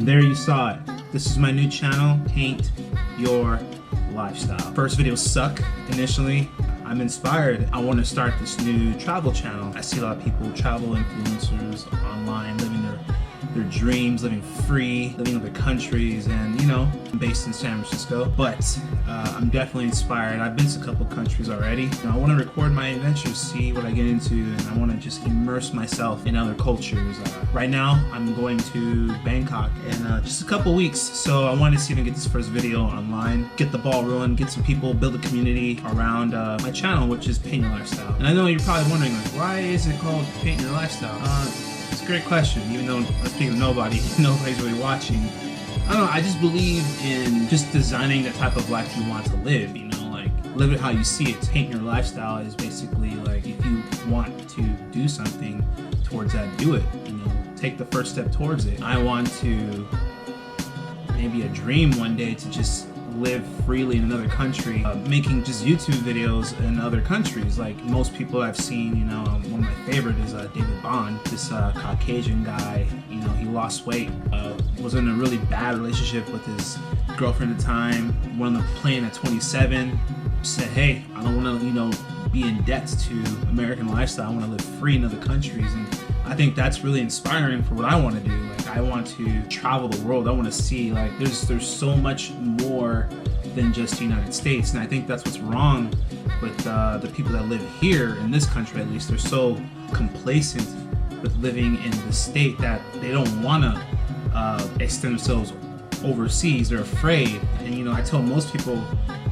And there you saw it. This is my new channel, Paint Your Lifestyle. First videos suck initially. I'm inspired. I want to start this new travel channel. I see a lot of people, travel influencers online, living their dreams, living free, living in other countries, and you know, I'm based in San Francisco, but I'm definitely inspired. I've been to a couple countries already. I want to record my adventures, see what I get into, and I want to just immerse myself in other cultures. Right now, I'm going to Bangkok in just a couple weeks, so I want to see if I can get this first video online, get the ball rolling, get some people, build a community around my channel, which is Paint Your Lifestyle. And I know you're probably wondering, like, why is it called Paint Your Lifestyle? It's a great question, even though I'm speaking to nobody's really watching. I don't know, I just believe in just designing the type of life you want to live, you know, like live it how you see it. Paint your lifestyle is basically like, if you want to do something towards that, do it, you know, take the first step towards it. I want to, maybe a dream one day to just live freely in another country, making just YouTube videos in other countries. Like most people I've seen, you know, one of my favorite is David Bond, this Caucasian guy. You know, he lost weight, was in a really bad relationship with his girlfriend at the time, went on the plane at 27, said, hey, I don't want to, you know, be in debt to American lifestyle. I want to live free in other countries. And I think that's really inspiring for what I want to do. Like, I want to travel the world. I want to see, like, there's so much more than just the United States. And I think that's what's wrong with the people that live here in this country, at least. They're so complacent with living in the state that they don't want to extend themselves overseas. They're afraid. And, you know, I tell most people,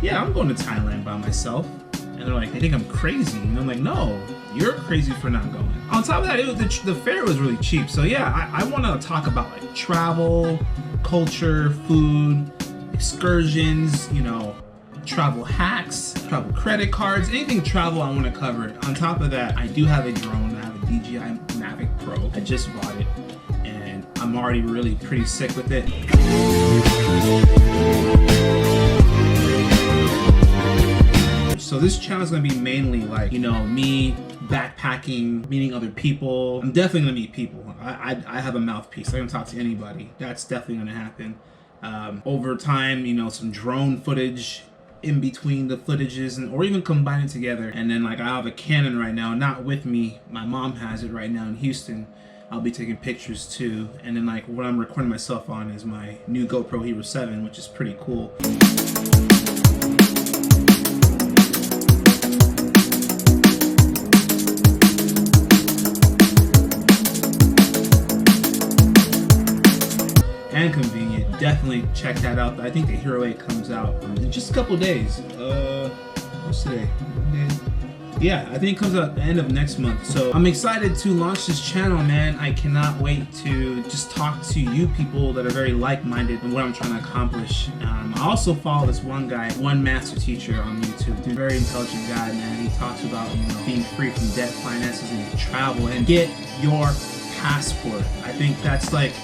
yeah, I'm going to Thailand by myself. And they're like, they think I'm crazy. And I'm like, no, you're crazy for not going. On top of that, the fare was really cheap. So yeah, I want to talk about like travel, culture, food, excursions, you know, travel hacks, travel credit cards, anything travel I want to cover. On top of that, I do have a drone. I have a DJI Mavic Pro. I just bought it and I'm already really pretty sick with it. So this channel is going to be mainly like, you know, me backpacking, meeting other people. I'm definitely going to meet people. I have a mouthpiece. I can talk to anybody. That's definitely going to happen. Over time, you know, some drone footage in between the footages, and or even combine it together. And then like I have a Canon right now, not with me. My mom has it right now in Houston. I'll be taking pictures too. And then like what I'm recording myself on is my new GoPro Hero 7, which is pretty cool. And convenient. Definitely check that out. I think the Hero 8 comes out in just a couple days. What's today? Yeah, I think it comes out at the end of next month. So I'm excited to launch this channel, man. I cannot wait to just talk to you people that are very like-minded in what I'm trying to accomplish. I also follow this one guy, one master teacher on YouTube. Dude, very intelligent guy, man. He talks about, you know, being free from debt, finances, and travel, and get your passport. I think that's like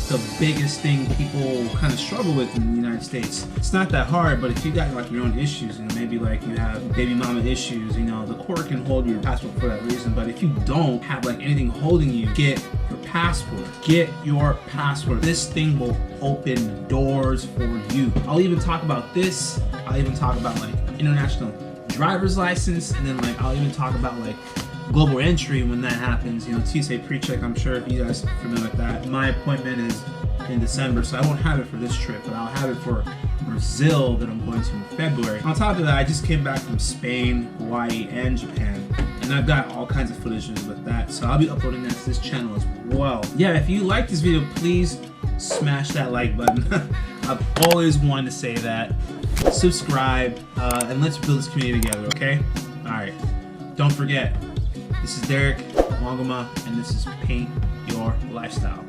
the biggest thing people kind of struggle with in the United States. It's not that hard, but if you got like your own issues, and maybe like you have baby mama issues, you know, the court can hold your passport for that reason. But if you don't have like anything holding you, get your passport. Get your passport. This thing will open doors for you. I'll even talk about this. I'll even talk about like international driver's license, and then like I'll even talk about like global entry when that happens. You know, TSA pre-check, I'm sure if you guys are familiar with that. My appointment is in December, so I won't have it for this trip, but I'll have it for Brazil that I'm going to in February. On top of that, I just came back from Spain, Hawaii, and Japan, and I've got all kinds of footages with that, so I'll be uploading that to this channel as well. Yeah, if you like this video, please smash that like button. I've always wanted to say that. Subscribe, and let's build this community together, okay? All right, don't forget, this is Derek Wangama, and this is Paint Your Lifestyle.